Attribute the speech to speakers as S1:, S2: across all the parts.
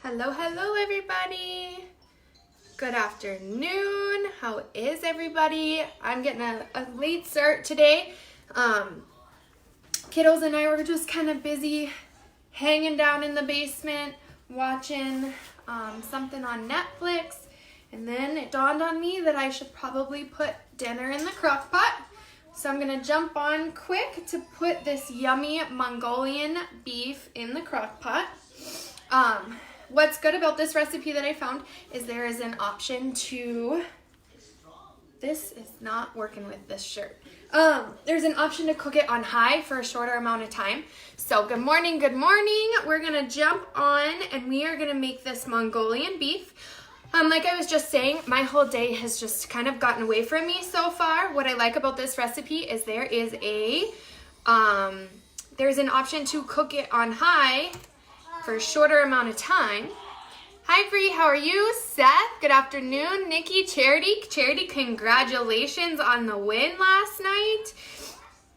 S1: Hello, hello everybody. Good afternoon. How is everybody? I'm getting a late start today. Kiddos and I were just kind of busy hanging down in the basement watching something on Netflix, and then it dawned on me that I should probably put dinner in the crock pot. So I'm gonna jump on quick to put this yummy Mongolian beef in the crock pot. What's good about this recipe that I found is there is an option to, this is not working with this shirt. There's an option to cook it on high for a shorter amount of time. So good morning, good morning. We're gonna jump on and we are gonna make this Mongolian beef. Like I was just saying, my whole day has just kind of gotten away from me so far. What I like about this recipe is there is there's an option to cook it on high for a shorter amount of time. Hi Bree, how are you? Seth, good afternoon. Nikki, Charity, congratulations on the win last night.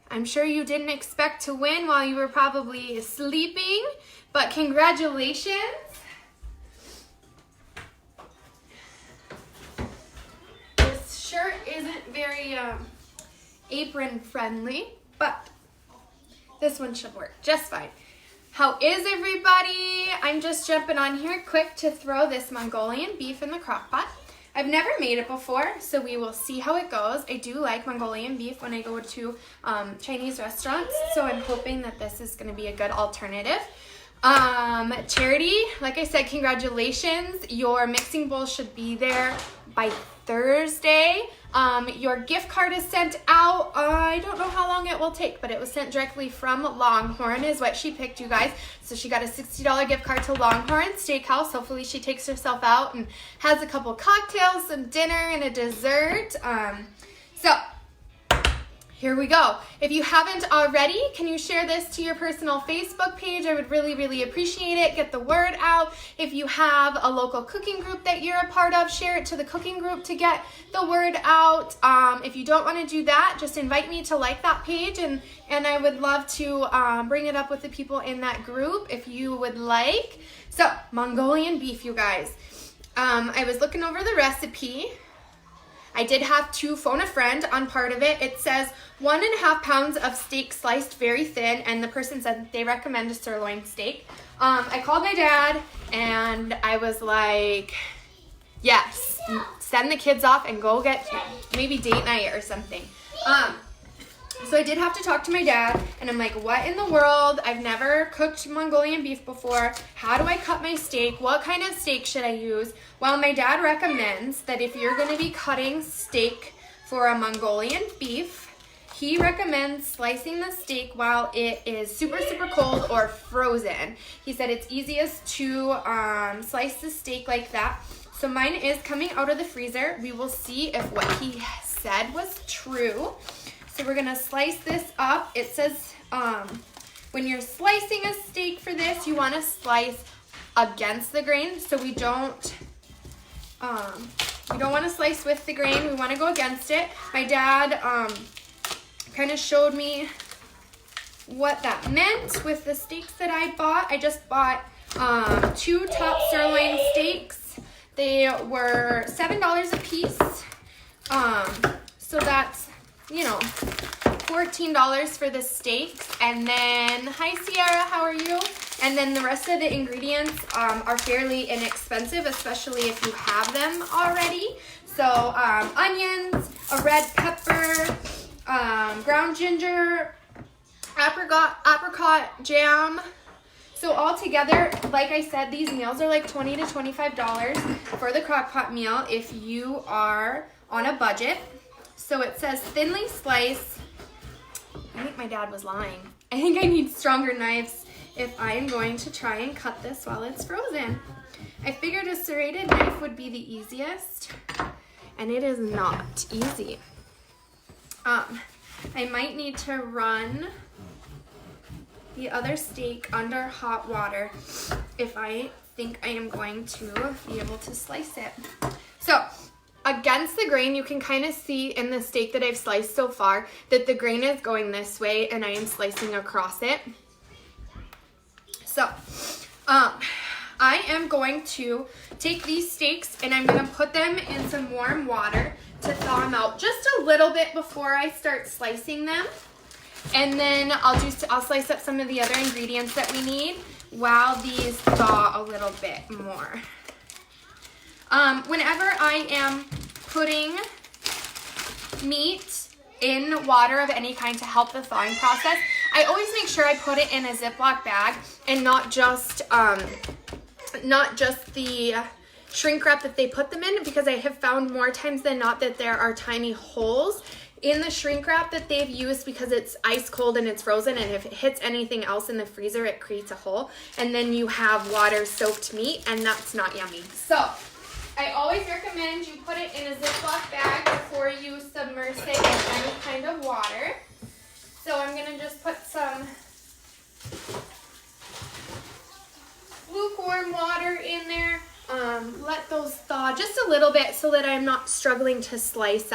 S1: I'm sure you didn't expect to win while you were probably sleeping, but congratulations. This shirt isn't very apron friendly, but this one should work just fine. How is everybody? I'm just jumping on here quick to throw this Mongolian beef in the crock pot. I've never made it before, so we will see how it goes. I do like Mongolian beef when I go to Chinese restaurants, so I'm hoping that this is going to be a good alternative. Charity, like I said, congratulations. Your mixing bowl should be there by Thursday. Your gift card is sent out. I don't know how long it will take, but it was sent directly from Longhorn is what she picked, you guys. So she got a $60 gift card to Longhorn Steakhouse. Hopefully she takes herself out and has a couple cocktails, some dinner, and a dessert. So here we go. If you haven't already, can you share this to your personal Facebook page? I would really, really appreciate it. Get the word out. If you have a local cooking group that you're a part of, share it to the cooking group to get the word out. If you don't want to do that, just invite me to like that page, and I would love to bring it up with the people in that group if you would like. So, Mongolian beef, you guys. I was looking over the recipe. I did have to phone a friend on part of it. It says 1.5 pounds of steak sliced very thin, and the person said they recommend a sirloin steak. I called my dad and I was like, yes, send the kids off and go get maybe date night or something. So I did have to talk to my dad, and I'm like, what in the world? I've never cooked Mongolian beef before. How do I cut my steak? What kind of steak should I use? Well, my dad recommends that if you're going to be cutting steak for a Mongolian beef, he recommends slicing the steak while it is super, super cold or frozen. He said it's easiest to slice the steak like that. So mine is coming out of the freezer. We will see if what he said was true. So we're gonna slice this up. It says when you're slicing a steak for this, you want to slice against the grain. So we don't want to slice with the grain. We want to go against it. My dad kind of showed me what that meant with the steaks that I bought. I just bought 2 top sirloin steaks. They were $7 a piece. So that's, you know, $14 for the steaks. And then, hi Sierra, how are you? And then the rest of the ingredients are fairly inexpensive, especially if you have them already. So onions, a red pepper, ground ginger, apricot jam. So all together, like I said, these meals are like $20 to $25 for the crock pot meal if you are on a budget. So it says thinly slice. I think my dad was lying. I think I need stronger knives if I am going to try and cut this while it's frozen. I figured a serrated knife would be the easiest, and it is not easy. I might need to run the other steak under hot water if I think I am going to be able to slice it. So against the grain, you can kind of see in the steak that I've sliced so far that the grain is going this way and I am slicing across it. So I am going to take these steaks and I'm going to put them in some warm water to thaw them out just a little bit before I start slicing them. And then I'll slice up some of the other ingredients that we need while these thaw a little bit more. Whenever I am putting meat in water of any kind to help the thawing process, I always make sure I put it in a Ziploc bag and not just the shrink wrap that they put them in, because I have found more times than not that there are tiny holes in the shrink wrap that they've used because it's ice cold and it's frozen, and if it hits anything else in the freezer, it creates a hole, and then you have water soaked meat, and that's not yummy. So I always recommend you put it in a Ziploc bag before you submerge it in any kind of water. So I'm going to just put some lukewarm water in there. Let those thaw just a little bit so that I'm not struggling to slice.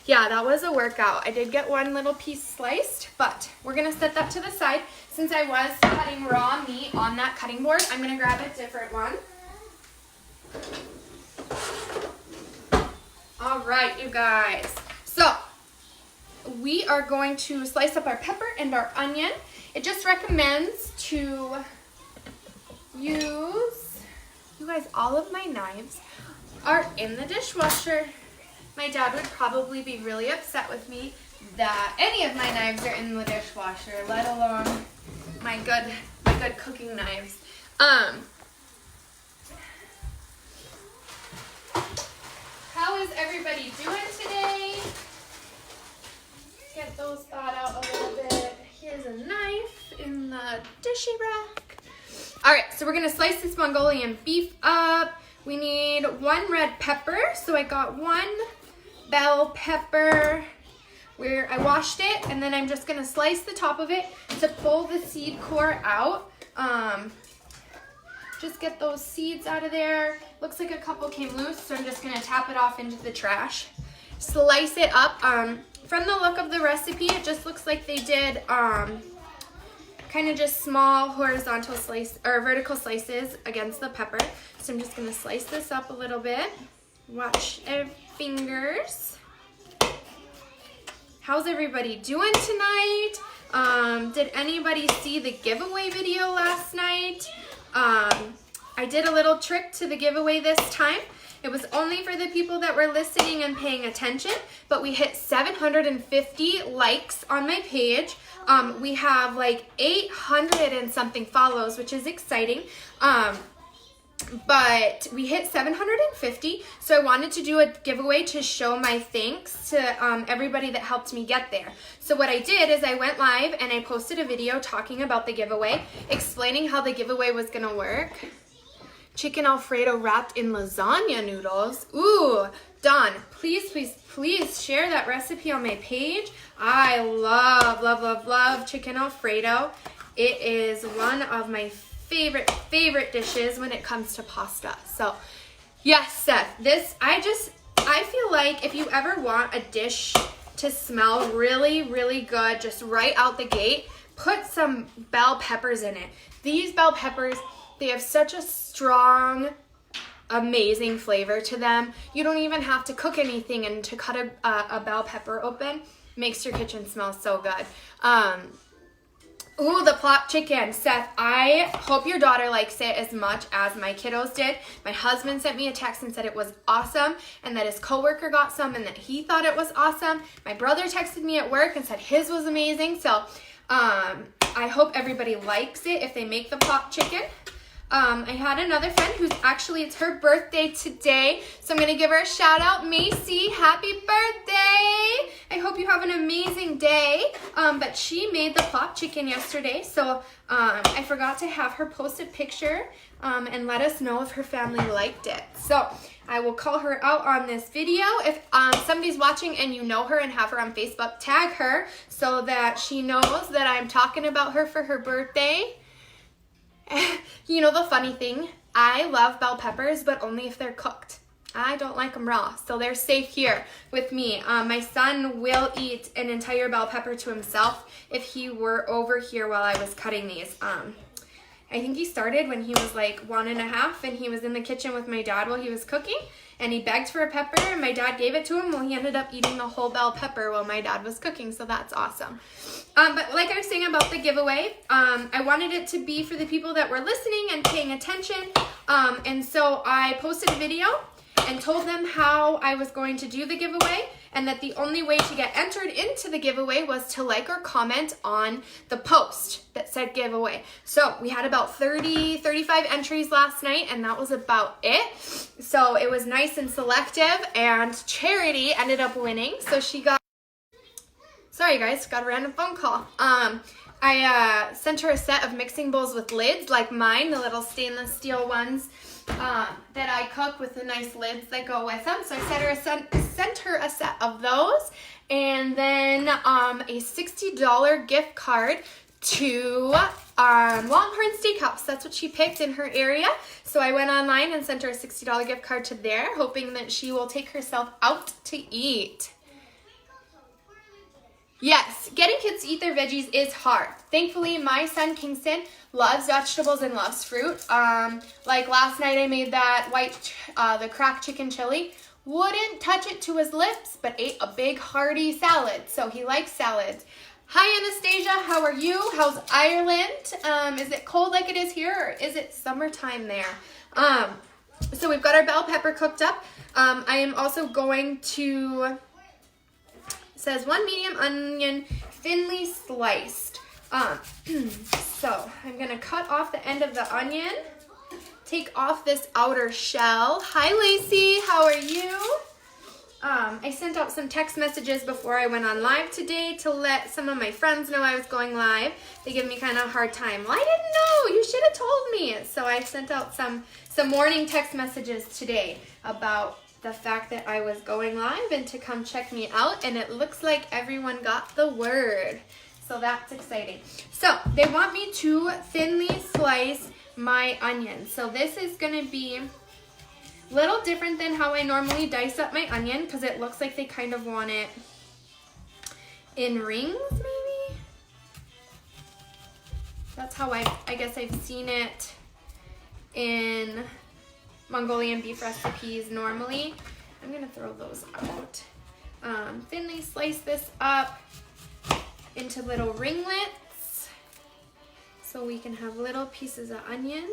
S1: Yeah, that was a workout. I did get one little piece sliced, but we're going to set that to the side. Since I was cutting raw meat on that cutting board, I'm going to grab a different one. All right, you guys. So we are going to slice up our pepper and our onion. It just recommends to use, you guys, all of my knives are in the dishwasher. My dad would probably be really upset with me that any of my knives are in the dishwasher, let alone my good cooking knives. How is everybody doing today? Get those thawed out a little bit. Here's a knife in the dishy rack. All right, so we're gonna slice this Mongolian beef up. We need 1 red pepper, so I got 1 bell pepper where I washed it, and then I'm just gonna slice the top of it to pull the seed core out. Just get those seeds out of there. Looks like a couple came loose, so I'm just gonna tap it off into the trash. Slice it up. From the look of the recipe, it just looks like they did kind of just small horizontal slice or vertical slices against the pepper. So I'm just gonna slice this up a little bit. Watch your fingers. How's everybody doing tonight? Did anybody see the giveaway video last night? I did a little trick to the giveaway this time. It was only for the people that were listening and paying attention, but we hit 750 likes on my page. We have like 800 and something follows, which is exciting. But we hit 750, so I wanted to do a giveaway to show my thanks to everybody that helped me get there. So what I did is I went live and I posted a video talking about the giveaway, explaining how the giveaway was gonna work. Chicken Alfredo wrapped in lasagna noodles. Ooh, Dawn, please share that recipe on my page. I love chicken Alfredo. It is one of my favorite dishes when it comes to pasta. So yes, Seth, I feel like if you ever want a dish to smell really good just right out the gate, put some bell peppers in it. These bell peppers, they have such a strong, amazing flavor to them. You don't even have to cook anything, and to cut a bell pepper open makes your kitchen smell so good. Ooh, the plop chicken. Seth, I hope your daughter likes it as much as my kiddos did. My husband sent me a text and said it was awesome, and that his coworker got some and that he thought it was awesome. My brother texted me at work and said his was amazing. So I hope everybody likes it if they make the plop chicken. I had another friend who's actually, it's her birthday today, so I'm going to give her a shout out. Macy, happy birthday! I hope you have an amazing day. But she made the plop chicken yesterday, so I forgot to have her post a picture and let us know if her family liked it. So I will call her out on this video. If somebody's watching and you know her and have her on Facebook, tag her so that she knows that I'm talking about her for her birthday. You know the funny thing, I love bell peppers, but only if they're cooked. I don't like them raw, so they're safe here with me. My son will eat an entire bell pepper to himself if he were over here while I was cutting these. I think he started when he was like 1.5, and he was in the kitchen with my dad while he was cooking, and he begged for a pepper, and my dad gave it to him. Well, he ended up eating the whole bell pepper while my dad was cooking, so that's awesome. But like I was saying about the giveaway, I wanted it to be for the people that were listening and paying attention, and so I posted a video and told them how I was going to do the giveaway, and that the only way to get entered into the giveaway was to like or comment on the post that said giveaway. So we had about 35 entries last night, and that was about it. So it was nice and selective, and Charity ended up winning. So she got, sorry guys, got a random phone call. I sent her a set of mixing bowls with lids like mine, the little stainless steel ones that I cook with the nice lids that go with them. So I sent her a set of those, and then a $60 gift card to Longhorn Steakhouse. That's what she picked in her area. So I went online and sent her a $60 gift card to there, hoping that she will take herself out to eat. Yes, getting kids to eat their veggies is hard. Thankfully, my son Kingston loves vegetables and loves fruit. Like last night I made that the crock chicken chili. Wouldn't touch it to his lips, but ate a big hearty salad. So he likes salads. Hi Anastasia, how are you? How's Ireland? Is it cold like it is here, or is it summertime there? So we've got our bell pepper cooked up. I am also going to... says 1 medium onion, thinly sliced. So I'm gonna cut off the end of the onion, take off this outer shell. Hi Lacey, how are you? I sent out some text messages before I went on live today to let some of my friends know I was going live. They give me kind of a hard time. Well, I didn't know, you should have told me. So I sent out some warning text messages today about the fact that I was going live and to come check me out, and it looks like everyone got the word. So that's exciting. So they want me to thinly slice my onions. So this is gonna be a little different than how I normally dice up my onion, because it looks like they kind of want it in rings maybe. That's how I guess I've seen it in Mongolian beef recipes normally. I'm gonna throw those out. Thinly slice this up into little ringlets so we can have little pieces of onion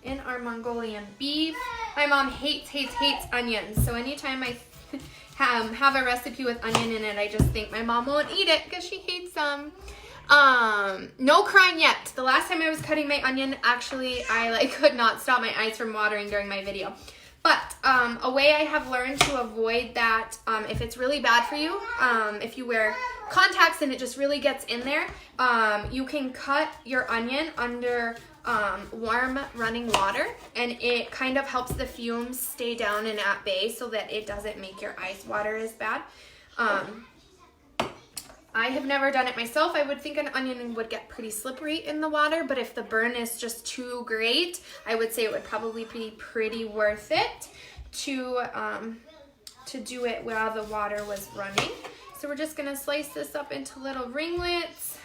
S1: in our Mongolian beef. My mom hates onions, so anytime I have a recipe with onion in it, I just think my mom won't eat it because she hates them. No crying yet. The last time I was cutting my onion, actually, I could not stop my eyes from watering during my video. But a way I have learned to avoid that, if it's really bad for you, if you wear contacts and it just really gets in there, you can cut your onion under warm running water, and it kind of helps the fumes stay down and at bay so that it doesn't make your eyes water as bad. I have never done it myself. I would think an onion would get pretty slippery in the water, but if the burn is just too great, I would say it would probably be pretty worth it to do it while the water was running. So we're just gonna slice this up into little ringlets.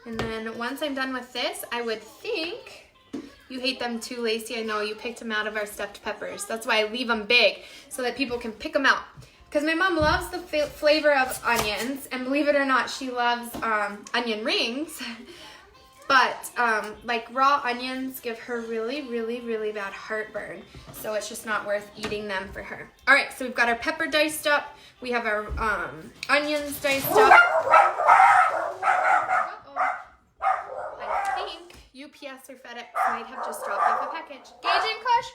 S1: And then once I'm done with this, I would think... You hate them too, Lacey. I know you picked them out of our stuffed peppers. That's why I leave them big, so that people can pick them out. Because my mom loves the flavor of onions, and believe it or not, she loves onion rings. But like raw onions give her really bad heartburn, so it's just not worth eating them for her. All right, so we've got our pepper diced up. We have our onions diced up. UPS or FedEx might have just dropped off a package. Gage and Kush.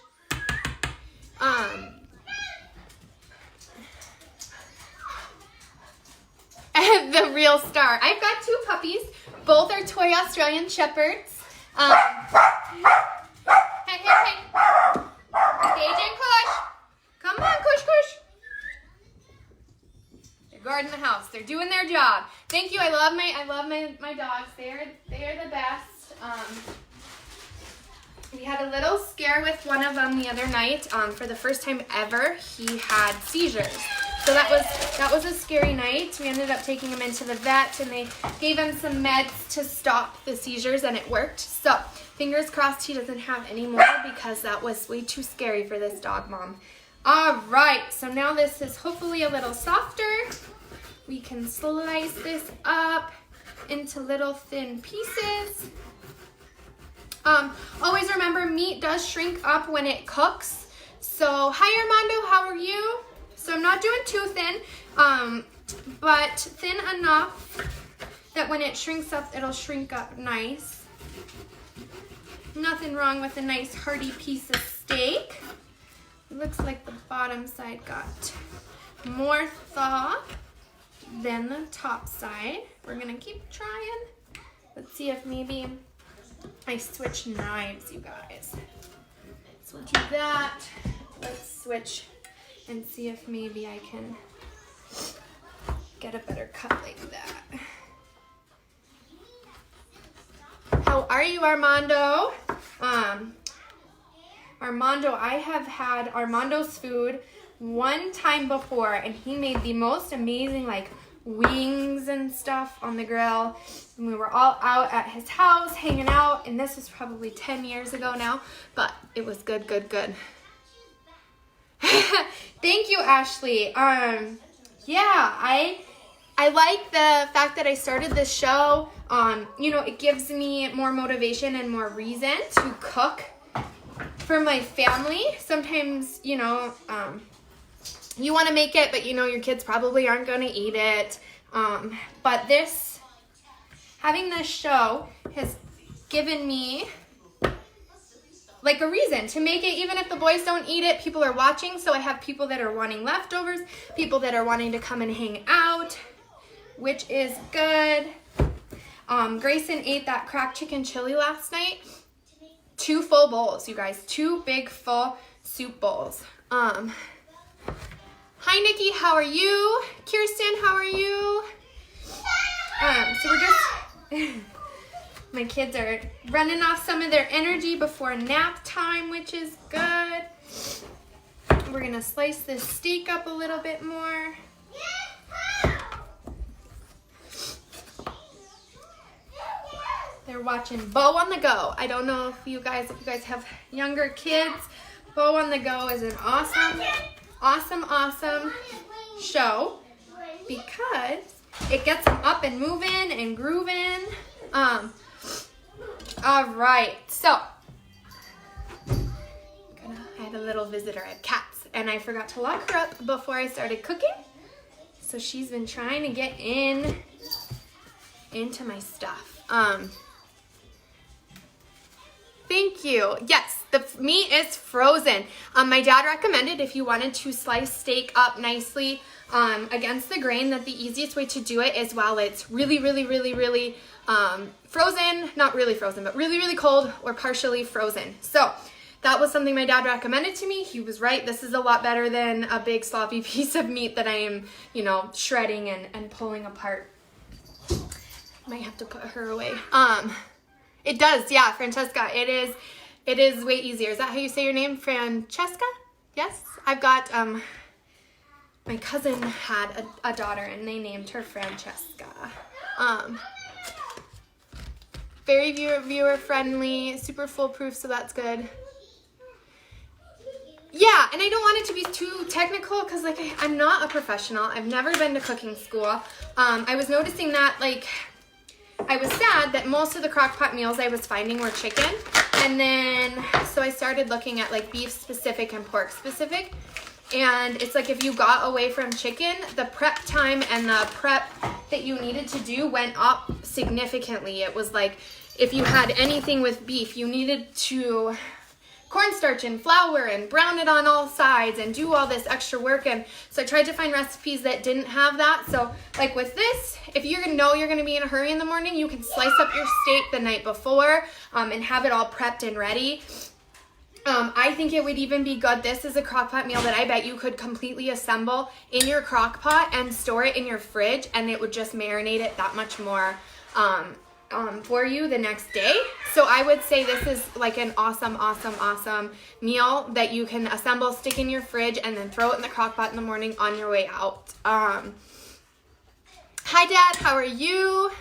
S1: The real star. I've got 2 puppies. Both are toy Australian Shepherds. Hey. Gage and Kush. Come on, Kush. They're guarding the house. They're doing their job. Thank you. I love my dogs. They're the best. We had a little scare with one of them the other night. For the first time ever, he had seizures. So that was a scary night. We ended up taking him into the vet, and they gave him some meds to stop the seizures, and it worked. So fingers crossed he doesn't have any more, because that was way too scary for this dog mom. All right, so now this is hopefully a little softer. We can slice this up into little thin pieces. Always remember, meat does shrink up when it cooks. So, hi Armando, how are you? So I'm not doing too thin, but thin enough that when it shrinks up, it'll shrink up nice. Nothing wrong with a nice hearty piece of steak. It looks like the bottom side got more thaw than the top side. We're gonna keep trying. Let's see if maybe I switch knives, you guys. So we'll do that. Let's switch and see if maybe I can get a better cut like that. How are you, Armando? Armando, I have had Armando's food one time before, and he made the most amazing like wings and stuff on the grill. And we were all out at his house hanging out, and this was probably 10 years ago now, but it was good. Thank you, Ashley. Yeah, I like the fact that I started this show. You know, it gives me more motivation and more reason to cook for my family. Sometimes, you know, you want to make it, but you know your kids probably aren't going to eat it. But having this show has given me like a reason to make it, even if the boys don't eat it. People are watching, so I have people that are wanting leftovers, people that are wanting to come and hang out, which is good. Grayson ate that cracked chicken chili last night. 2 full bowls, you guys. 2 big full soup bowls. Hi Nikki, how are you? Kirsten, how are you? So we're just my kids are running off some of their energy before nap time, which is good. We're gonna slice this steak up a little bit more. They're watching Bo on the Go. I don't know if you guys have younger kids. Bo on the Go is an awesome show because it gets them up and moving and grooving. All right, so I had a little visitor. I have cats, and I forgot to lock her up before I started cooking. So she's been trying to get into my stuff. Thank you. Yes, the meat is frozen. My dad recommended if you wanted to slice steak up nicely against the grain, that the easiest way to do it is while it's really frozen, not really frozen, but really cold or partially frozen. So that was something my dad recommended to me. He was right. This is a lot better than a big sloppy piece of meat that I am, you know, shredding and pulling apart. Might have to put her away. It does, yeah, Francesca. It is way easier. Is that how you say your name, Francesca? Yes. I've got my cousin had a daughter, and they named her Francesca. Very viewer friendly, super foolproof, so that's good. Yeah, and I don't want it to be too technical because like I'm not a professional. I've never been to cooking school. I was noticing that like I was sad that most of the crock pot meals I was finding were chicken. And then, so I started looking at like beef specific and pork specific. And it's like if you got away from chicken, the prep time and the prep that you needed to do went up significantly. It was like if you had anything with beef, you needed to cornstarch and flour and brown it on all sides and do all this extra work. And so I tried to find recipes that didn't have that. So like with this, if you know you're going to be in a hurry in the morning, you can slice up your steak the night before and have it all prepped and ready. I think it would even be good. This is a crock pot meal that I bet you could completely assemble in your crock pot and store it in your fridge, and it would just marinate it that much more for you the next day. So I would say this is like an awesome, awesome, awesome meal that you can assemble, stick in your fridge, and then throw it in the crock pot in the morning on your way out. Hi, Dad. How are you?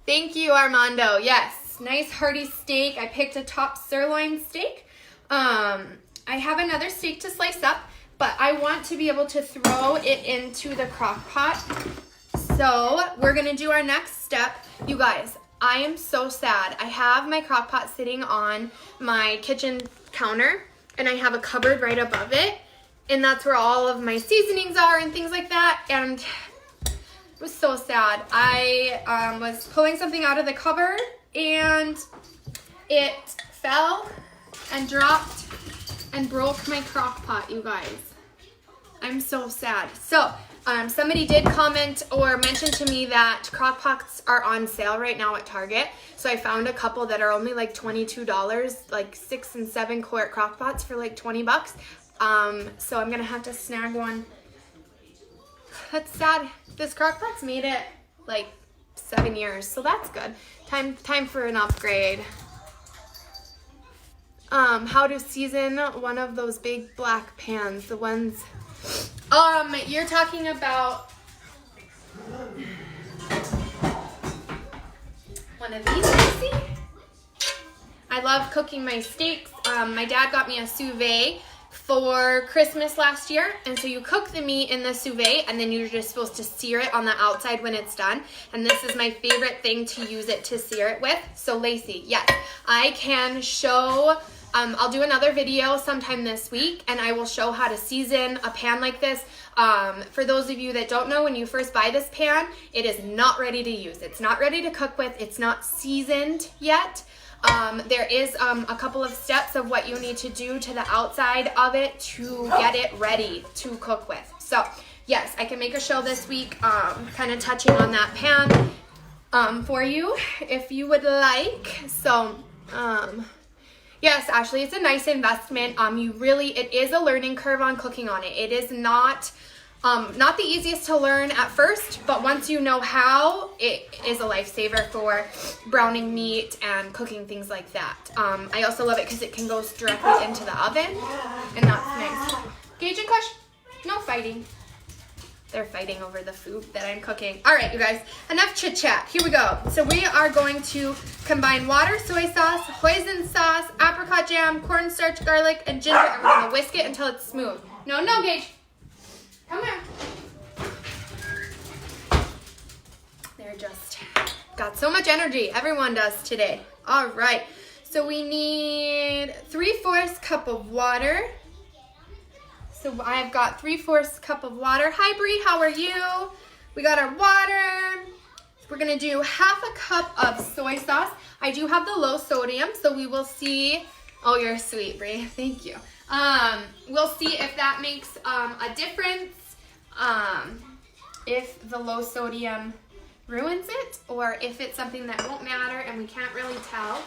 S1: Thank you, Armando. Yes, nice hearty steak. I picked a top sirloin steak. I have another steak to slice up, but I want to be able to throw it into the crock pot. So we're going to do our next step. You guys, I am so sad. I have my crock pot sitting on my kitchen counter, and I have a cupboard right above it, and that's where all of my seasonings are and things like that, and it was so sad. I was pulling something out of the cupboard, and it fell and dropped and broke my crock pot, you guys. I'm so sad. So, somebody did comment or mention to me that crock pots are on sale right now at Target. So I found a couple that are only like $22, like 6 and 7 quart crock pots for like $20. So I'm gonna have to snag one. That's sad. This crock pot's made it like 7 years, so that's good. Time for an upgrade. How to season one of those big black pans, the ones. You're talking about one of these, Lucy? I love cooking my steaks. My dad got me a sous vide for Christmas last year, and so you cook the meat in the sous vide, and then you're just supposed to sear it on the outside when it's done, and this is my favorite thing to use it to sear it with. So Lacey, yes, I can show. I'll do another video sometime this week, and I will show how to season a pan like this. For those of you that don't know, when you first buy this pan, it is not ready to use. It's not ready to cook with. It's not seasoned yet. There is a couple of steps of what you need to do to the outside of it to get it ready to cook with. So, yes, I can make a show this week kind of touching on that pan for you if you would like. So, yes, Ashley, it's a nice investment. It is a learning curve on cooking on it. It is not the easiest to learn at first, but once you know how, it is a lifesaver for browning meat and cooking things like that. I also love it because it can go directly into the oven, and that's nice. Gage and Kush, no fighting. They're fighting over the food that I'm cooking. All right, you guys, enough chit chat. Here we go. So we are going to combine water, soy sauce, hoisin sauce, apricot jam, cornstarch, garlic, and ginger, and we're gonna whisk it until it's smooth. No, Gage. Come here. They're just got so much energy. Everyone does today. All right. So we need 3/4 cup of water. So I've got 3/4 cup of water. Hi, Bree, how are you? We got our water. We're gonna do 1/2 cup of soy sauce. I do have the low sodium, so we will see. Oh, you're sweet, Bree. Thank you. We'll see if that makes a difference. If the low sodium ruins it, or if it's something that won't matter and we can't really tell.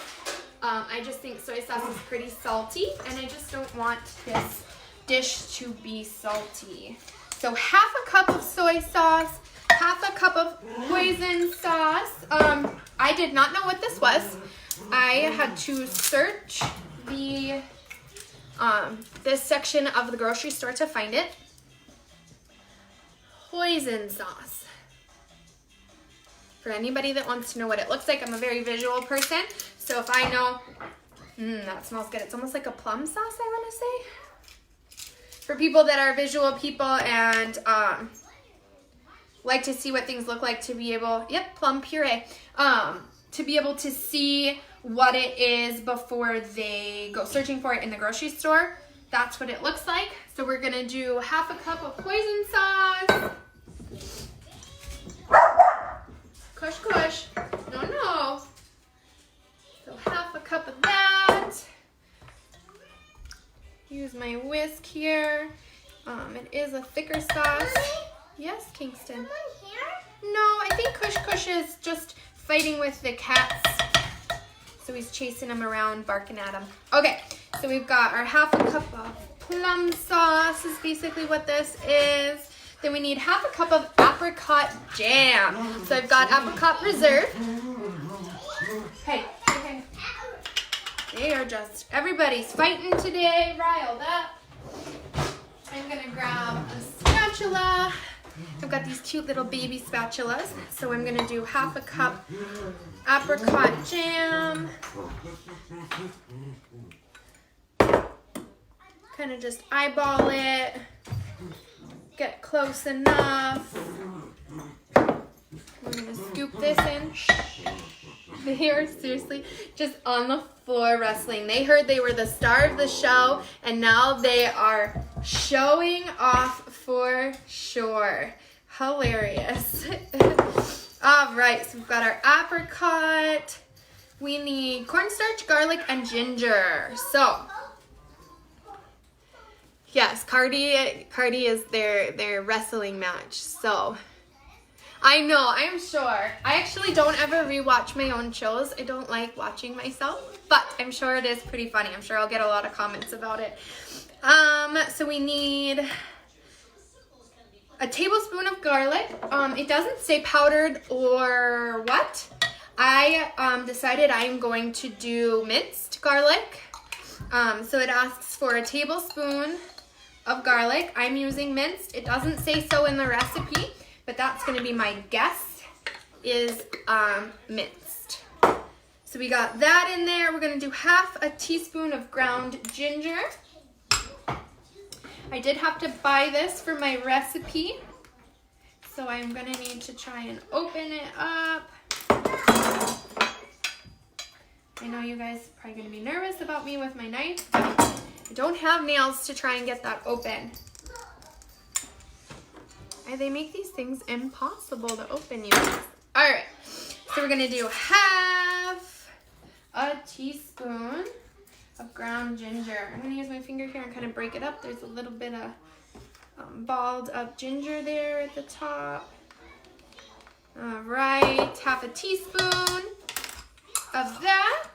S1: I just think soy sauce is pretty salty, and I just don't want this dish to be salty. So 1/2 cup of soy sauce, 1/2 cup of hoisin sauce. I did not know what this was. I had to search the this section of the grocery store to find it. Hoisin sauce. For anybody that wants to know what it looks like, I'm a very visual person, so if I know, that smells good. It's almost like a plum sauce, I want to say. For people that are visual people and like to see what things look like, to be able, plum puree, to be able to see what it is before they go searching for it in the grocery store. That's what it looks like. So we're gonna do 1/2 cup of hoisin sauce. Kush. No. So 1/2 cup of that. Use my whisk here. It is a thicker sauce. Yes, Kingston. No, I think Kush is just fighting with the cats. So he's chasing them around, barking at them. Okay, so we've got our 1/2 cup of plum sauce is basically what this is. Then we need 1/2 cup of apricot jam. So I've got apricot preserve. Hey, They are just, everybody's fighting today, riled up. I'm gonna grab a spatula. I've got these cute little baby spatulas. So I'm gonna do 1/2 cup apricot jam. Kind of just eyeball it. Get close enough. We're gonna scoop this in. They are seriously just on the floor wrestling. They heard they were the star of the show, and now they are showing off for sure. Hilarious. All right, so we've got our apricot. We need cornstarch, garlic, and ginger. So, yes, Cardi is their wrestling match. So, I know, I'm sure. I actually don't ever rewatch my own shows. I don't like watching myself, but I'm sure it is pretty funny. I'm sure I'll get a lot of comments about it. So we need a tablespoon of garlic. It doesn't say powdered or what. I decided I'm going to do minced garlic. So it asks for a tablespoon of garlic. I'm using minced. It doesn't say so in the recipe, but that's going to be my guess is minced. So we got that in there. We're going to do 1/2 teaspoon of ground ginger. I did have to buy this for my recipe, so I'm going to need to try and open it up. I know you guys are probably going to be nervous about me with my knife, but I don't have nails to try and get that open. They make these things impossible to open, you guys. All right, so we're going to do 1/2 teaspoon of ground ginger. I'm going to use my finger here and kind of break it up. There's a little bit of balled up ginger there at the top. All right, 1/2 teaspoon of that.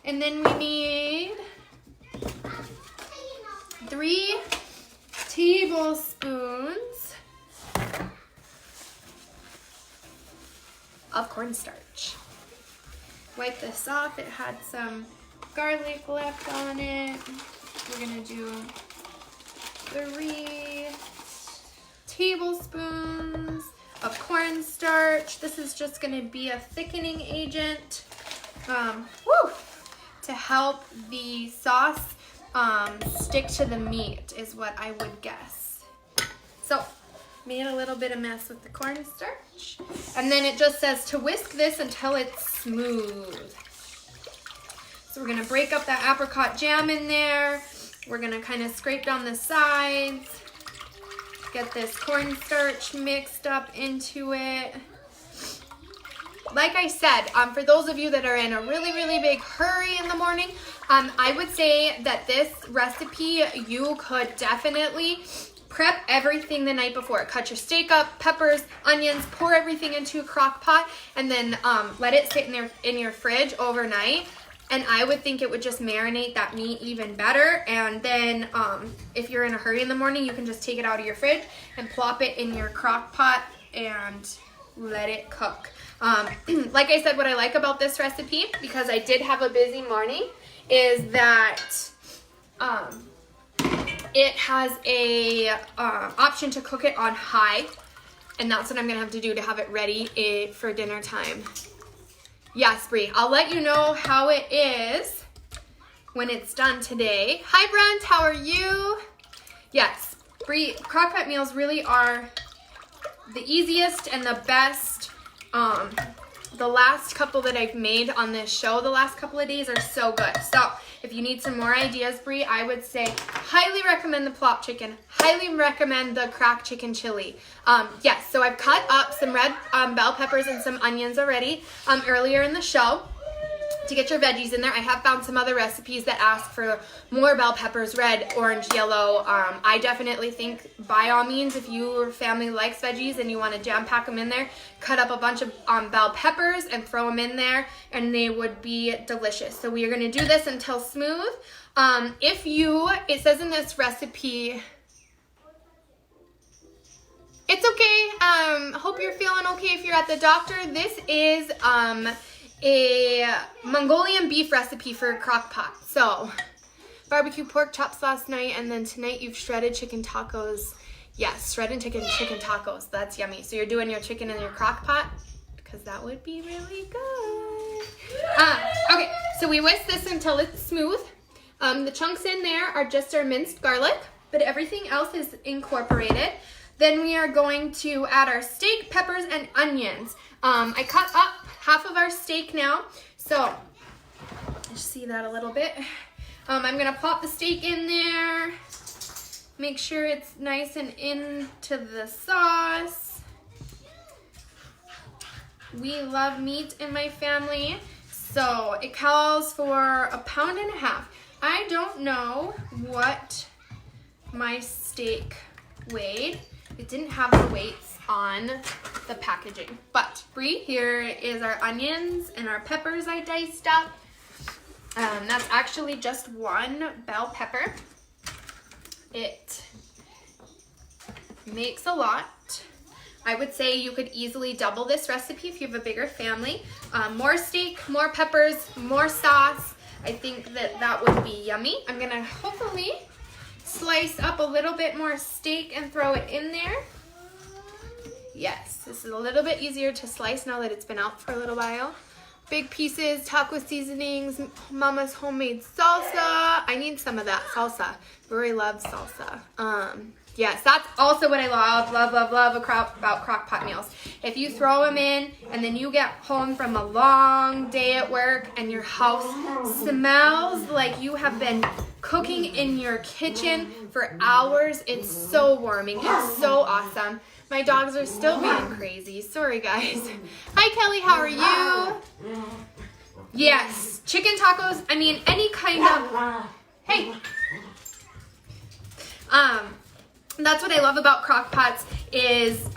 S1: And then we need 3 tablespoons of cornstarch. Wipe this off. It had some garlic left on it. We're gonna do 3 tablespoons of cornstarch. This is just gonna be a thickening agent to help the sauce stick to the meat is what I would guess. So made a little bit of mess with the cornstarch. And then it just says to whisk this until it's smooth. So we're gonna break up that apricot jam in there. We're gonna kind of scrape down the sides, get this cornstarch mixed up into it. Like I said, for those of you that are in a really, really big hurry in the morning, I would say that this recipe, you could definitely prep everything the night before. Cut your steak up, peppers, onions, pour everything into a crock pot, and then let it sit in your fridge overnight. And I would think it would just marinate that meat even better. And then if you're in a hurry in the morning, you can just take it out of your fridge and plop it in your crock pot and let it cook. Like I said, what I like about this recipe, because I did have a busy morning, is that it has a option to cook it on high, and that's what I'm gonna have to do to have it ready for dinner time. Yes, Brie, I'll let you know how it is when it's done today. Hi, Brent, how are you? Yes, Brie, crock-pot meals really are the easiest and the best. The last couple that I've made on this show, the last couple of days, are so good. So if you need some more ideas, Brie, I would say highly recommend the plop chicken. Highly recommend the cracked chicken chili. Yes, so I've cut up some red bell peppers and some onions already earlier in the show to get your veggies in there. I have found some other recipes that ask for more bell peppers, red, orange, yellow. I definitely think, by all means, if your family likes veggies and you want to jam pack them in there, cut up a bunch of bell peppers and throw them in there, and they would be delicious. So we are going to do this until smooth. It says in this recipe, it's okay. Hope you're feeling okay if you're at the doctor. This is a Mongolian beef recipe for a crock pot. So, barbecue pork chops last night, and then tonight you've shredded chicken tacos. Yes, shredded chicken tacos. That's yummy. So you're doing your chicken in your crock pot? Because that would be really good. Okay, so we whisk this until it's smooth. The chunks in there are just our minced garlic, but everything else is incorporated. Then we are going to add our steak, peppers, and onions. I cut up half of our steak now, so just see that a little bit. I'm gonna pop the steak in there, make sure it's nice and into the sauce. We love meat in my family, so it calls for 1.5 pounds. I don't know what my steak weighed. It didn't have the weights on the packaging. But Brie, here is our onions and our peppers I diced up. That's actually just 1 bell pepper. It makes a lot. I would say you could easily double this recipe if you have a bigger family. More steak, more peppers, more sauce. I think that would be yummy. I'm gonna hopefully slice up a little bit more steak and throw it in there. Yes, this is a little bit easier to slice now that it's been out for a little while. Big pieces, taco seasonings, Mama's homemade salsa. I need some of that salsa. Rory loves salsa. Yes, that's also what I love about crock pot meals. If you throw them in and then you get home from a long day at work and your house smells like you have been cooking in your kitchen for hours, it's so warming. It's so awesome. My dogs are still being crazy. Sorry, guys. Hi, Kelly. How are you? Yes, chicken tacos. I mean, any kind of... Hey. That's what I love about crock pots is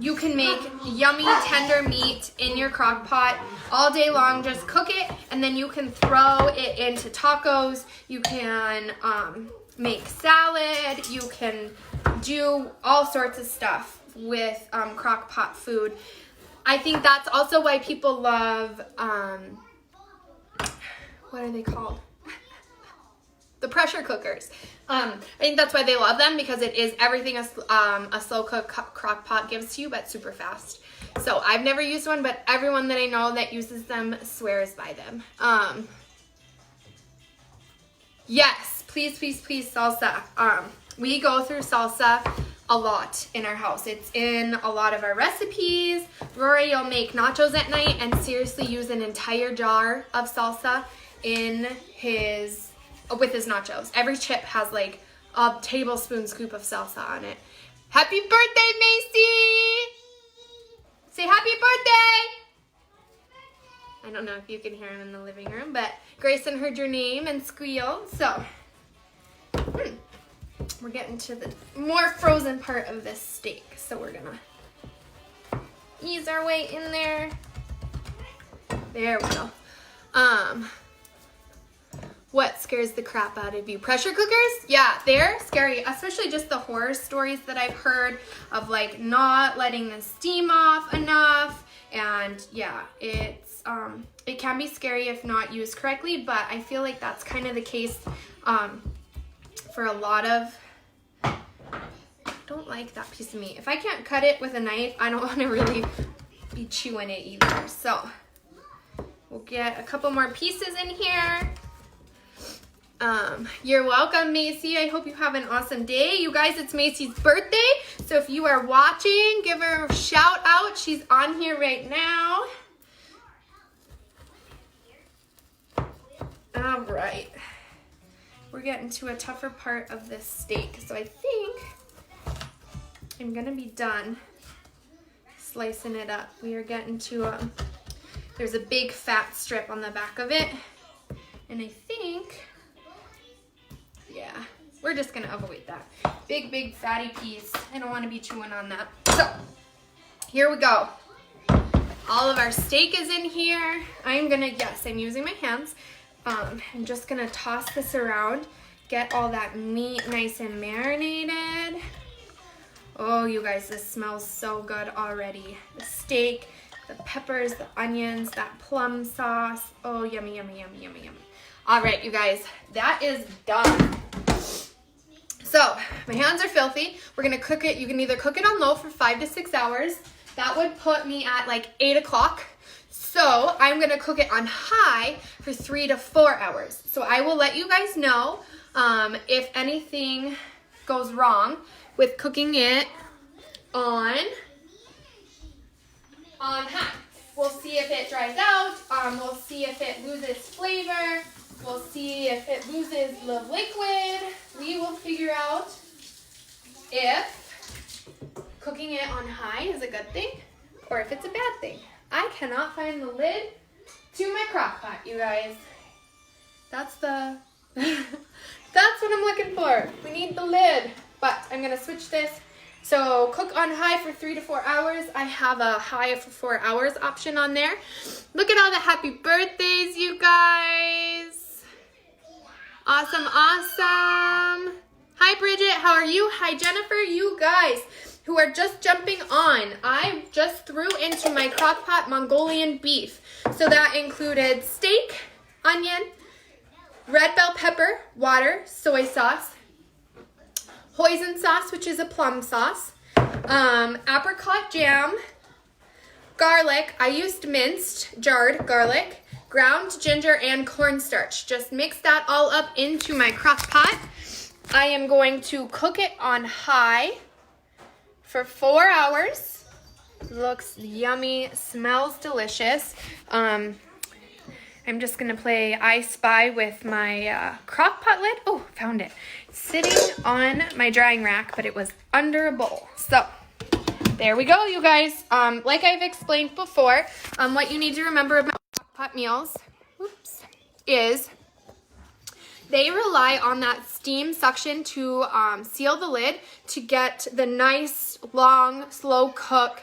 S1: you can make yummy, tender meat in your crock pot all day long. Just cook it, and then you can throw it into tacos. You can make salad. You can do all sorts of stuff with crock pot food. I think that's also why people love, what are they called? The pressure cookers. I think that's why they love them, because it is everything a slow cook crock pot gives to you, but super fast. So I've never used one, but everyone that I know that uses them swears by them. Yes, please, please, please, salsa. We go through salsa a lot in our house. It's in a lot of our recipes. Rory will make nachos at night and seriously use an entire jar of salsa with his nachos. Every chip has like a tablespoon scoop of salsa on it. Happy birthday, Macy! Say happy birthday! I don't know if you can hear him in the living room, but Grayson heard your name and squealed, so we're getting to the more frozen part of this steak. So we're gonna ease our way in there. There we go. What scares the crap out of you? Pressure cookers? Yeah, they're scary, especially just the horror stories that I've heard of like not letting the steam off enough. And yeah, it's it can be scary if not used correctly, but I feel like that's kind of the case for a lot of... Don't like that piece of meat. If I can't cut it with a knife, I don't want to really be chewing it either. So we'll get a couple more pieces in here. You're welcome, Macy. I hope you have an awesome day. You guys, it's Macy's birthday, so if you are watching, give her a shout out. She's on here right now. All right. We're getting to a tougher part of this steak, so I think I'm gonna be done slicing it up. We are getting to, there's a big fat strip on the back of it, and I think, yeah, we're just gonna avoid that. Big fatty piece. I don't wanna be chewing on that. So, here we go. All of our steak is in here. I'm using my hands. I'm just gonna toss this around, get all that meat nice and marinated. Oh, you guys, this smells so good already. The steak, the peppers, the onions, that plum sauce. Oh, yummy, yummy, yummy, yummy, yummy. All right, you guys, that is done. So my hands are filthy. We're gonna cook it. You can either cook it on low for 5 to 6 hours. That would put me at like 8 o'clock. So I'm gonna cook it on high for 3 to 4 hours. So I will let you guys know if anything goes wrong with cooking it on high. We'll see if it dries out. We'll see if it loses flavor. We'll see if it loses the liquid. We will figure out if cooking it on high is a good thing or if it's a bad thing. I cannot find the lid to my crock pot, you guys. That's what I'm looking for. We need the lid, but I'm gonna switch this. So cook on high for 3 to 4 hours. I have a high for 4 hours option on there. Look at all the happy birthdays, you guys. Awesome, awesome. Hi, Bridget. How are you? Hi, Jennifer. You guys who are just jumping on, I just threw into my crock pot Mongolian beef. So that included steak, onion, red bell pepper, water, soy sauce, hoisin sauce, which is a plum sauce, apricot jam, garlic. I used minced, jarred garlic, ground ginger, and cornstarch. Just mix that all up into my crock pot. I am going to cook it on high for 4 hours. Looks yummy, smells delicious. I'm just gonna play I Spy with my crock pot lid. Oh, found it. It's sitting on my drying rack, but it was under a bowl. So there we go, you guys. Like I've explained before, what you need to remember about crock pot meals, is they rely on that steam suction to seal the lid to get the nice, long, slow cook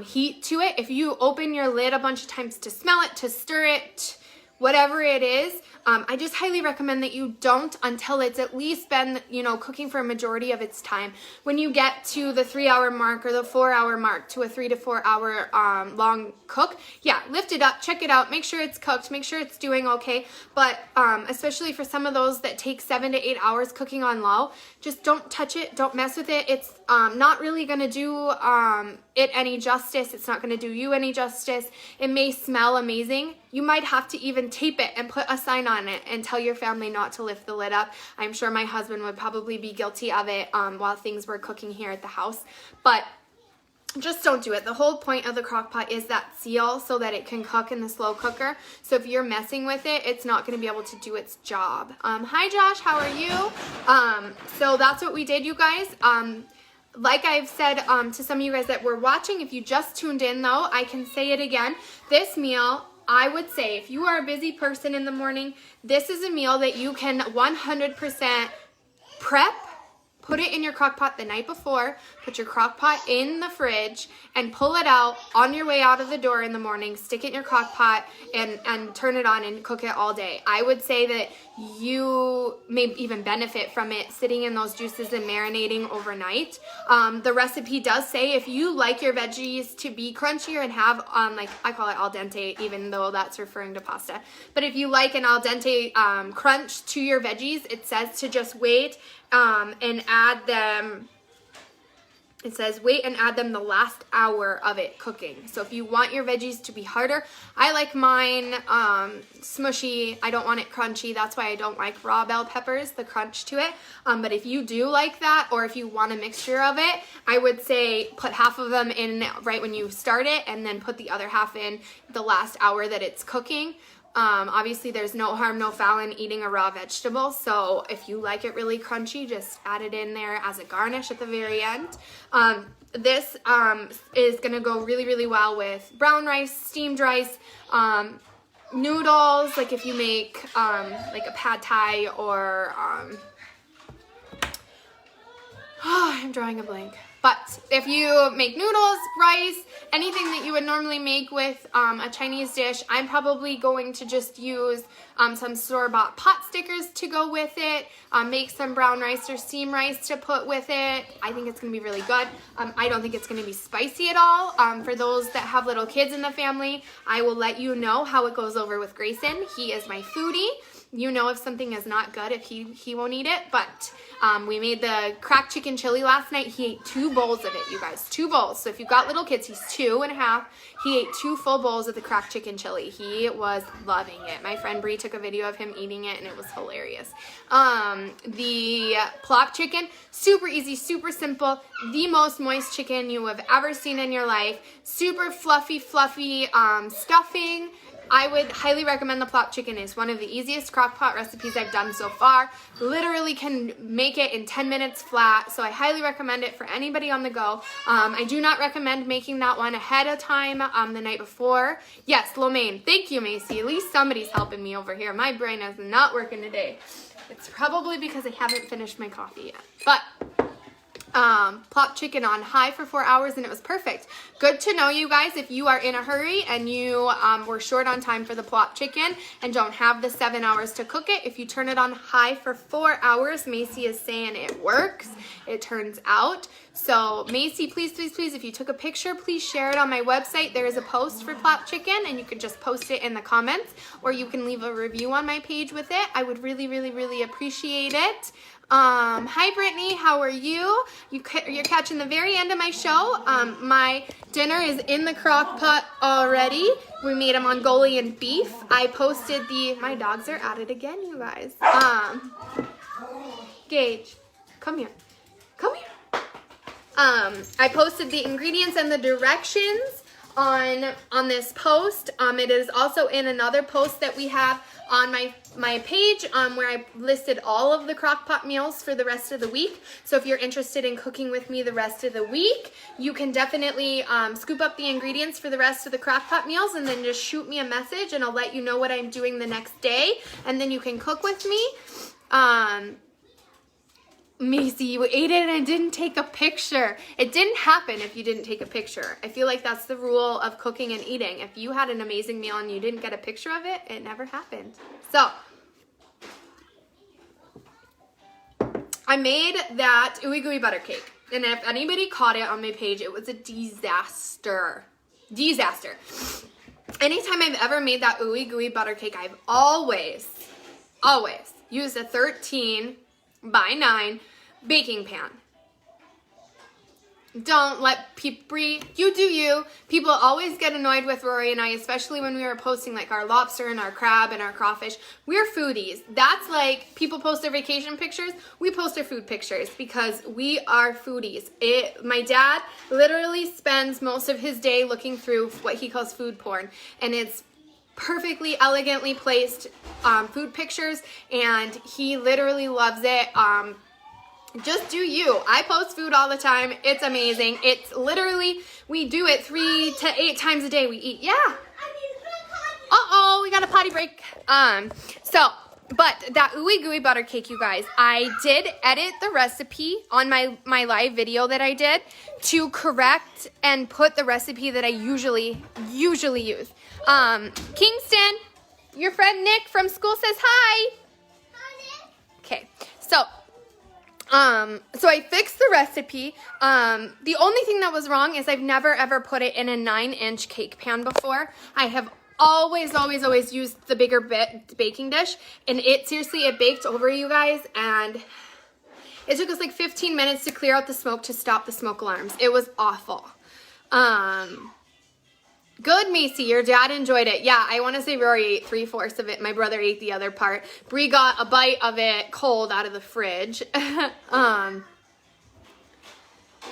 S1: heat to it. If you open your lid a bunch of times to smell it, to stir it, whatever it is, I just highly recommend that you don't until it's at least been, cooking for a majority of its time. When you get to the 3 hour mark or the 4 hour mark to a 3 to 4 hour long cook, yeah, lift it up, check it out, make sure it's cooked, make sure it's doing okay. But especially for some of those that take 7 to 8 hours cooking on low, just don't touch it, don't mess with it. It's not really gonna do it any justice. It's not gonna do you any justice. It may smell amazing. You might have to even tape it and put a sign on it and tell your family not to lift the lid up. I'm sure my husband would probably be guilty of it while things were cooking here at the house. But just don't do it. The whole point of the crock pot is that seal so that it can cook in the slow cooker. So if you're messing with it, it's not going to be able to do its job. Hi, Josh. How are you? So that's what we did, you guys. Like I've said to some of you guys that were watching, if you just tuned in, though, I can say it again. This meal, I would say, if you are a busy person in the morning, this is a meal that you can 100% prep. Put it in your crock pot the night before, put your crock pot in the fridge, and pull it out on your way out of the door in the morning, stick it in your crock pot, and turn it on and cook it all day. I would say that you may even benefit from it sitting in those juices and marinating overnight. The recipe does say if you like your veggies to be crunchier and have, like I call it al dente, even though that's referring to pasta. But if you like an al dente crunch to your veggies, it says to just wait and add them. It says wait and add them the last hour of it cooking. So if you want your veggies to be harder, I like mine smushy. I don't want it crunchy. That's why I don't like raw bell peppers, the crunch to it. But if you do like that, or if you want a mixture of it, I would say put half of them in right when you start it and then put the other half in the last hour that it's cooking. Obviously there's no harm, no foul in eating a raw vegetable. So if you like it really crunchy, just add it in there as a garnish at the very end. This is going to go really, really well with brown rice, steamed rice, noodles, like if you make like a pad thai or I'm drawing a blank. But if you make noodles, rice, anything that you would normally make with a Chinese dish, I'm probably going to just use some store-bought pot stickers to go with it, make some brown rice or steamed rice to put with it. I think it's going to be really good. I don't think it's going to be spicy at all. For those that have little kids in the family, I will let you know how it goes over with Grayson. He is my foodie. You know if something is not good if he won't eat it. But we made the cracked chicken chili last night. He ate 2 bowls of it, you guys. 2 bowls. So if you've got little kids, he's 2.5. He ate 2 full bowls of the cracked chicken chili. He was loving it. My friend Bree took a video of him eating it, and it was hilarious. The plop chicken, super easy, super simple. The most moist chicken you have ever seen in your life. Super fluffy stuffing. I would highly recommend the plop chicken. It's one of the easiest crock pot recipes I've done so far. Literally can make it in 10 minutes flat, so I highly recommend it for anybody on the go. I do not recommend making that one ahead of time the night before. Yes, lo mein. Thank you, Macy. At least somebody's helping me over here. My brain is not working today. It's probably because I haven't finished my coffee yet. But plop chicken on high for 4 hours, and it was perfect. Good to know, you guys, if you are in a hurry and you were short on time for the plop chicken and don't have the 7 hours to cook it, if you turn it on high for 4 hours, Macy is saying it works. It turns out. So Macy, please, please, please, if you took a picture, please share it on my website. There is a post for plop chicken, and you can just post it in the comments, or you can leave a review on my page with it. I would really, really, really appreciate it. Hi Brittany, how are you? You're catching the very end of my show. My dinner is in the crock pot already. We made a Mongolian beef. I posted my dogs are at it again, you guys. Gage, come here. Come here. I posted the ingredients and the directions on this post. It is also in another post that we have on my page where I listed all of the crock pot meals for the rest of the week. So if you're interested in cooking with me the rest of the week, you can definitely scoop up the ingredients for the rest of the crock pot meals and then just shoot me a message and I'll let you know what I'm doing the next day, and then you can cook with me. Macy, you ate it and didn't take a picture. It didn't happen if you didn't take a picture. I feel like that's the rule of cooking and eating. If you had an amazing meal and you didn't get a picture of it, it never happened. So, I made that ooey gooey butter cake. And if anybody caught it on my page, it was a disaster. Disaster. Anytime I've ever made that ooey gooey butter cake, I've always used a 13 by 9 baking pan. Don't let people, you do you. People always get annoyed with Rory and I, especially when we were posting like our lobster and our crab and our crawfish. We're foodies. That's like people post their vacation pictures. We post our food pictures because we are foodies. My dad literally spends most of his day looking through what he calls food porn, and it's perfectly elegantly placed food pictures, and he literally loves it. Just do you. I post food all the time. It's amazing. It's literally, we do it 3 to 8 times a day. We eat. Yeah. Uh-oh, we got a potty break. But that ooey gooey butter cake, you guys, I did edit the recipe on my live video that I did to correct and put the recipe that I usually use. Kingston, your friend Nick from school says hi. Hi, Nick. Okay, so I fixed the recipe. The only thing that was wrong is I've never ever put it in a 9-inch cake pan before. I have always used the bigger baking dish, and it baked over, you guys, and it took us like 15 minutes to clear out the smoke to stop the smoke alarms. It was awful. Good, Macy, your dad enjoyed it. Yeah, I want to say Rory ate 3/4 of it. My brother ate the other part. Bree got a bite of it cold out of the fridge.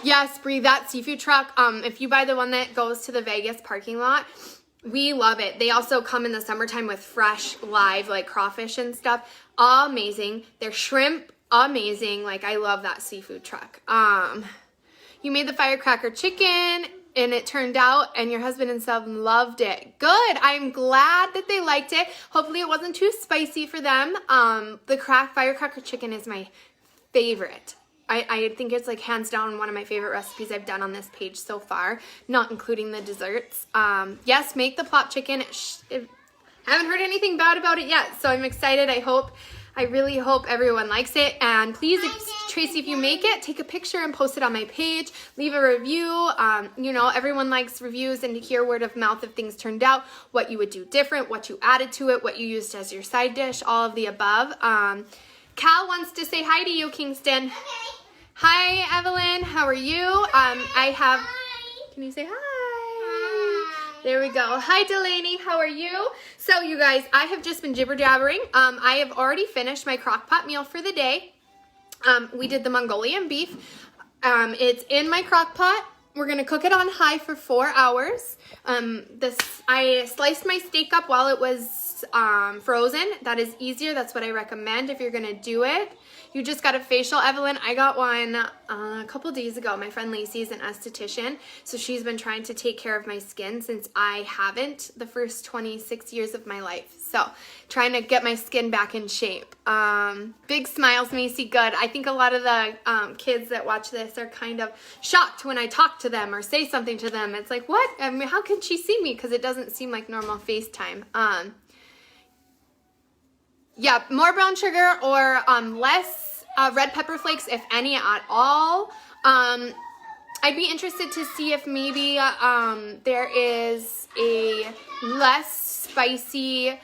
S1: Yes, Bree, that seafood truck, if you buy the one that goes to the Vegas parking lot, we love it. They also come in the summertime with fresh, live, like crawfish and stuff. Amazing. Their shrimp, amazing. Like, I love that seafood truck. You made the firecracker chicken, and it turned out, and your husband and son loved it. Good. I'm glad that they liked it. Hopefully it wasn't too spicy for them. The firecracker chicken is my favorite. I think it's like hands down one of my favorite recipes I've done on this page so far, not including the desserts. Yes, make the plop chicken. Haven't heard anything bad about it yet, so I'm excited. I really hope everyone likes it. And please, Tracy, if you make it, take a picture and post it on my page. Leave a review. You know, everyone likes reviews and to hear word of mouth if things turned out, what you would do different, what you added to it, what you used as your side dish, all of the above. Cal wants to say hi to you, Kingston. Okay. Hi, Evelyn. How are you? Hi. Can you say hi? There we go. Hi, Delaney. How are you? So, you guys, I have just been jibber-jabbering. I have already finished my crock pot meal for the day. We did the Mongolian beef. It's in my crock pot. We're going to cook it on high for 4 hours. I sliced my steak up while it was frozen. That is easier. That's what I recommend if you're going to do it. You just got a facial, Evelyn. I got one a couple days ago. My friend Lacey is an esthetician, so she's been trying to take care of my skin since I haven't the first 26 years of my life. So trying to get my skin back in shape. Big smiles, Macy. Good. I think a lot of the kids that watch this are kind of shocked when I talk to them or say something to them. It's like, what? I mean, how can she see me? Because it doesn't seem like normal FaceTime. Yeah, more brown sugar or less red pepper flakes, if any at all. I'd be interested to see if maybe there is a less spicy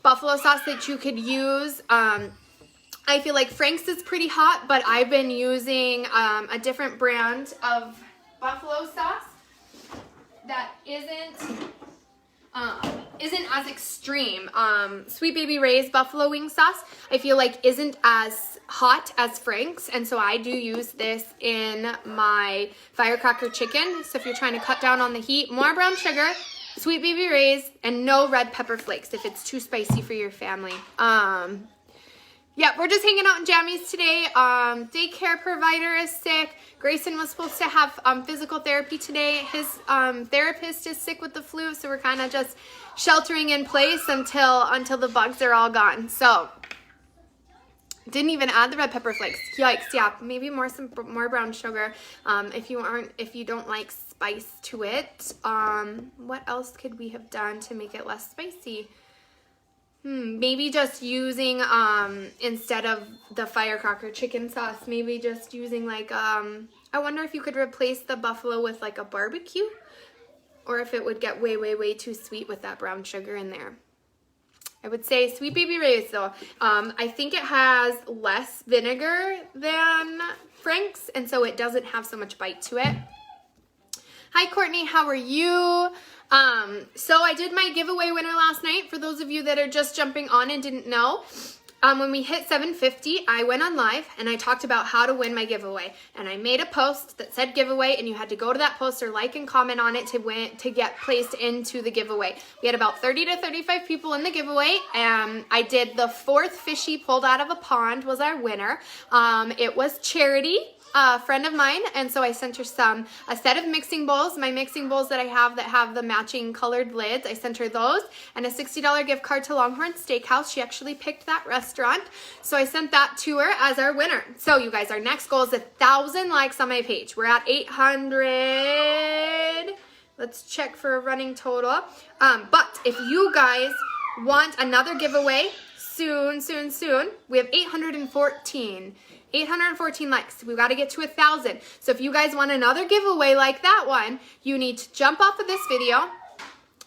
S1: buffalo sauce that you could use. I feel like Frank's is pretty hot, but I've been using a different brand of buffalo sauce that isn't as extreme. Sweet Baby Ray's buffalo wing sauce, I feel like isn't as hot as Frank's, and so I do use this in my firecracker chicken. So if you're trying to cut down on the heat, more brown sugar, Sweet Baby Ray's, and no red pepper flakes if it's too spicy for your family. Yeah, we're just hanging out in jammies today. Daycare provider is sick. Grayson was supposed to have physical therapy today. His therapist is sick with the flu, so we're kind of just sheltering in place until the bugs are all gone. So didn't even add the red pepper flakes. Yikes! Yeah, maybe more brown sugar if you don't like spice to it. What else could we have done to make it less spicy? Maybe just using, instead of the firecracker chicken sauce, maybe just using like, I wonder if you could replace the buffalo with like a barbecue, or if it would get way, way, way too sweet with that brown sugar in there. I would say Sweet Baby Ray's though. I think it has less vinegar than Frank's, and so it doesn't have so much bite to it. Hi, Courtney. How are you? So I did my giveaway winner last night. For those of you that are just jumping on and didn't know, when we hit 750, I went on live and I talked about how to win my giveaway. And I made a post that said giveaway, and you had to go to that post or like and comment on it to get placed into the giveaway. We had about 30 to 35 people in the giveaway. I did the fourth fishy pulled out of a pond was our winner. It was Charity, a friend of mine, and so I sent her a set of mixing bowls, my mixing bowls that I have that have the matching colored lids. I sent her those and a $60 gift card to Longhorn Steakhouse. She actually picked that restaurant, so I sent that to her as our winner. So you guys, our next goal is 1,000 likes on my page. We're at 800. Let's check for a running total. But if you guys want another giveaway soon, we have 814 likes. We got to get to 1,000. So if you guys want another giveaway like that one, you need to jump off of this video,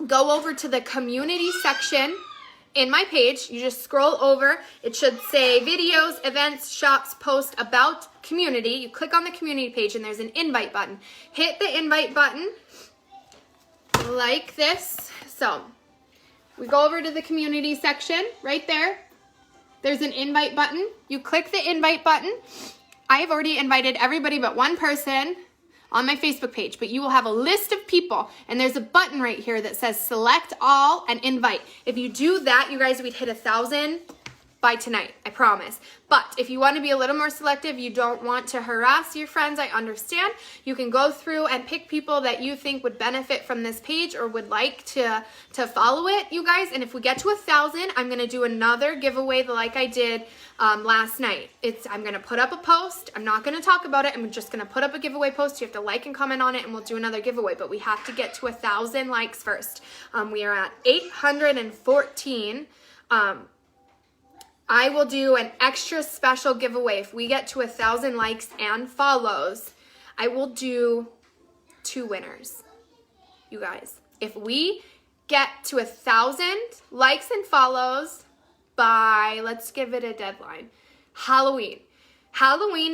S1: go over to the community section in my page. You just scroll over. It should say videos, events, shops, post, about, community. You click on the community page and there's an invite button. Hit the invite button like this. So we go over to the community section right there. There's an invite button. You click the invite button. I have already invited everybody but one person on my Facebook page, but you will have a list of people, and there's a button right here that says select all and invite. If you do that, you guys, we'd hit 1,000 by tonight, I promise. But if you want to be a little more selective, you don't want to harass your friends, I understand. You can go through and pick people that you think would benefit from this page or would like to follow it, you guys. And if we get to 1,000, I'm going to do another giveaway like I did last night. I'm going to put up a post. I'm not going to talk about it. I'm just going to put up a giveaway post. You have to like and comment on it, and we'll do another giveaway. But we have to get to 1,000 likes first. We are at 814. I will do an extra special giveaway. If we get to 1,000 likes and follows, I will do 2 winners, you guys. If we get to 1,000 likes and follows by, let's give it a deadline, Halloween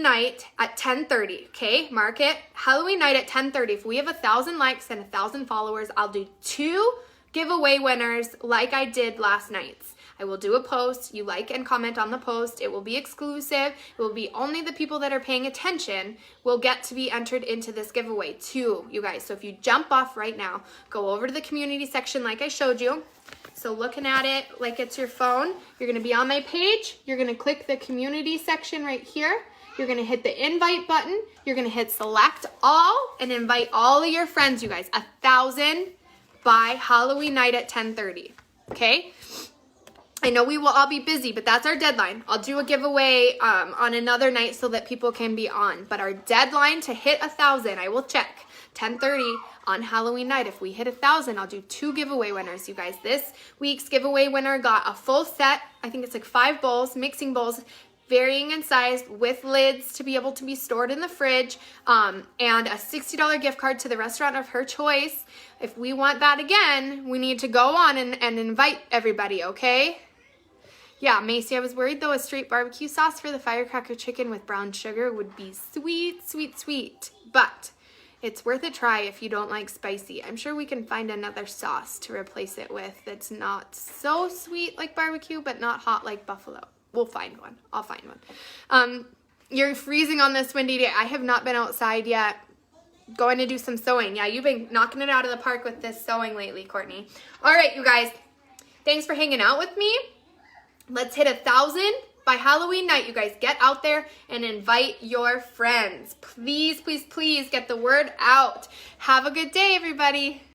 S1: night at 10:30, okay? Mark it. Halloween night at 10:30. If we have 1,000 likes and 1,000 followers, I'll do 2 giveaway winners like I did last night's. I will do a post. You like and comment on the post. It will be exclusive. It will be only the people that are paying attention will get to be entered into this giveaway too, you guys. So if you jump off right now, go over to the community section like I showed you. So looking at it like it's your phone, you're going to be on my page. You're going to click the community section right here. You're going to hit the invite button. You're going to hit select all and invite all of your friends, you guys. 1,000 by Halloween night at 10:30, okay? I know we will all be busy, but that's our deadline. I'll do a giveaway on another night so that people can be on. But our deadline to hit 1,000, I will check, 10:30 on Halloween night. If we hit 1,000, I'll do 2 giveaway winners, you guys. This week's giveaway winner got a full set. I think it's like 5 bowls, mixing bowls, varying in size with lids to be able to be stored in the fridge, and a $60 gift card to the restaurant of her choice. If we want that again, we need to go on and invite everybody, okay? Yeah, Macy, I was worried though a straight barbecue sauce for the firecracker chicken with brown sugar would be sweet, sweet, sweet. But it's worth a try if you don't like spicy. I'm sure we can find another sauce to replace it with that's not so sweet like barbecue, but not hot like buffalo. We'll find one. I'll find one. You're freezing on this windy day. I have not been outside yet. Going to do some sewing. Yeah, you've been knocking it out of the park with this sewing lately, Courtney. All right, you guys. Thanks for hanging out with me. Let's hit 1,000 by Halloween night, you guys. Get out there and invite your friends. Please, please, please get the word out. Have a good day, everybody.